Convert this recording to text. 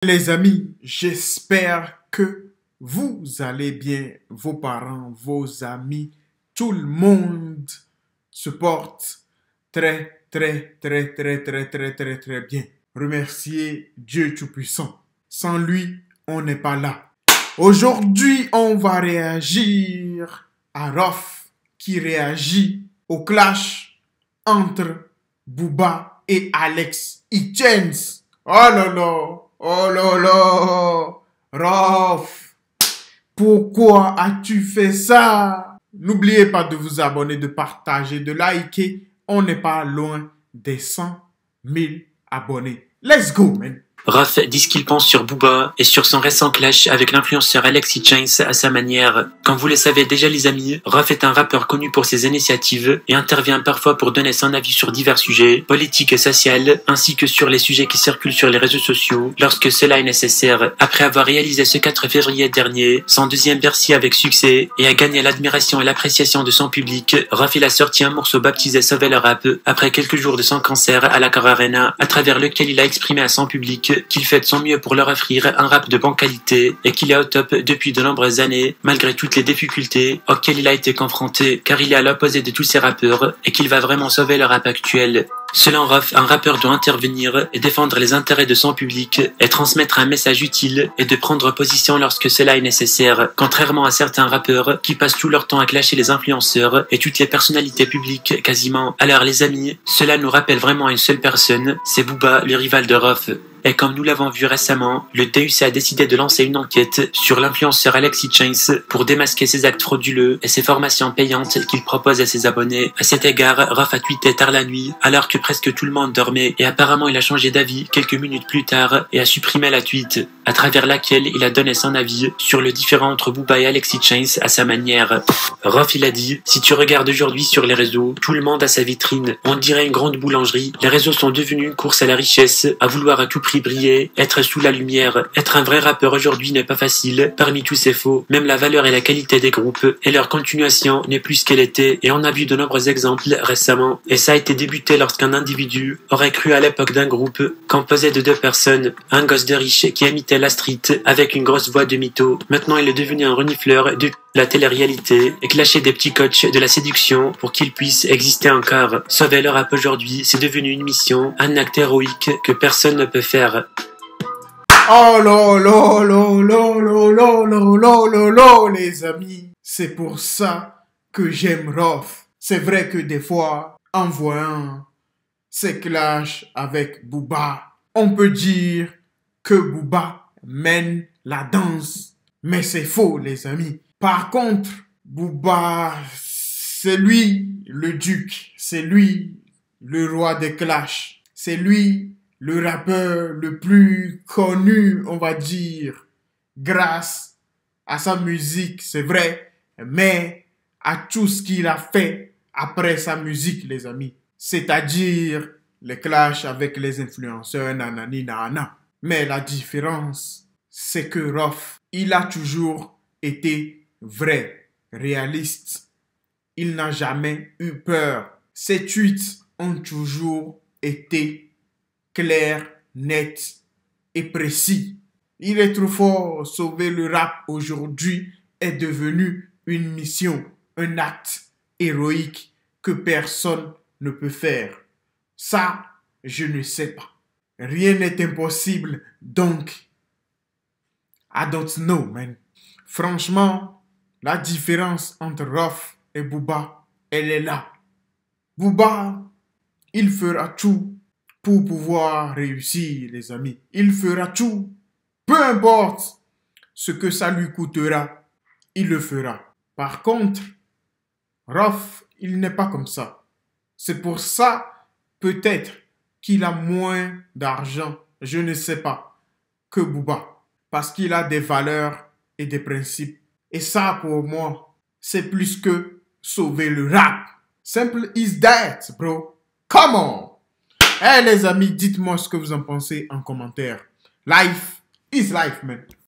Les amis, j'espère que vous allez bien, vos parents, vos amis, tout le monde se porte très bien. Remerciez Dieu Tout-Puissant. Sans lui, on n'est pas là. Aujourd'hui, on va réagir à Rof qui réagit au clash entre Booba et Alex Hitchens. Oh là là! Oh là là, Rof, pourquoi as-tu fait ça? N'oubliez pas de vous abonner, de partager, de liker. On n'est pas loin des 100 000 abonnés. Let's go, man. Rof dit ce qu'il pense sur Booba et sur son récent clash avec l'influenceur Alex Hitchens à sa manière. Comme vous le savez déjà les amis, Rof est un rappeur connu pour ses initiatives et intervient parfois pour donner son avis sur divers sujets, politiques et sociaux, ainsi que sur les sujets qui circulent sur les réseaux sociaux lorsque cela est nécessaire. Après avoir réalisé ce 4 février dernier son deuxième Bercy avec succès et a gagné l'admiration et l'appréciation de son public, Rof il a sorti un morceau baptisé Sauver le rap après quelques jours de son concert à l'Accor Arena, à travers lequel il a exprimé à son public qu'il fait de son mieux pour leur offrir un rap de bonne qualité et qu'il est au top depuis de nombreuses années, malgré toutes les difficultés auxquelles il a été confronté, car il est à l'opposé de tous ces rappeurs et qu'il va vraiment sauver le rap actuel. Selon Rof, un rappeur doit intervenir et défendre les intérêts de son public et transmettre un message utile et de prendre position lorsque cela est nécessaire, contrairement à certains rappeurs qui passent tout leur temps à clasher les influenceurs et toutes les personnalités publiques quasiment. Alors les amis, cela nous rappelle vraiment une seule personne, c'est Booba, le rival de Rof. Et comme nous l'avons vu récemment, le TUC a décidé de lancer une enquête sur l'influenceur Alex Hitchens pour démasquer ses actes frauduleux et ses formations payantes qu'il propose à ses abonnés. À cet égard, Rof a tweeté tard la nuit, alors que presque tout le monde dormait, et apparemment il a changé d'avis quelques minutes plus tard et a supprimé la tweet, à travers laquelle il a donné son avis sur le différend entre Booba et Alex Hitchens à sa manière. Rof il a dit: si tu regardes aujourd'hui sur les réseaux, tout le monde a sa vitrine, on dirait une grande boulangerie, les réseaux sont devenus une course à la richesse, à vouloir à tout prix briller, être sous la lumière. Être un vrai rappeur aujourd'hui n'est pas facile, parmi tous ces faux, même la valeur et la qualité des groupes et leur continuation n'est plus ce qu'elle était, et on a vu de nombreux exemples récemment, et ça a été débuté lorsqu'un individu aurait cru à l'époque d'un groupe composé de deux personnes, un gosse de riche qui imitait la street avec une grosse voix de mytho. Maintenant il est devenu un renifleur de la télé-réalité et clasher des petits coachs de la séduction pour qu'ils puissent exister encore. Sauver le rap aujourd'hui, c'est devenu une mission, un acte héroïque que personne ne peut faire. Oh là là là là là là là là là là, les amis. C'est pour ça que j'aime Rof. C'est vrai que des fois, en voyant ces clashs avec Booba, on peut dire que Booba mène la danse. Mais c'est faux, les amis. Par contre, Booba, c'est lui le duc, c'est lui le roi des clashs, c'est lui le rappeur le plus connu, on va dire, grâce à sa musique, c'est vrai, mais à tout ce qu'il a fait après sa musique, les amis. C'est-à-dire les clashs avec les influenceurs, nanani, nana. Mais la différence, c'est que Rof, il a toujours été vrai, réaliste. Il n'a jamais eu peur. Ses tweets ont toujours été clairs, nets et précis. Il est trop fort. Sauver le rap aujourd'hui est devenu une mission, un acte héroïque que personne ne peut faire. Ça, je ne sais pas. Rien n'est impossible, donc I don't know, man. Franchement, la différence entre Rof et Booba, elle est là. Booba, il fera tout pour pouvoir réussir, les amis. Il fera tout. Peu importe ce que ça lui coûtera, il le fera. Par contre, Rof, il n'est pas comme ça. C'est pour ça, peut-être, qu'il a moins d'argent, je ne sais pas, que Booba. Parce qu'il a des valeurs et des principes. Et ça, pour moi, c'est plus que sauver le rap. Simple is that, bro. Come on. Eh les amis, dites-moi ce que vous en pensez en commentaire. Life is life, man.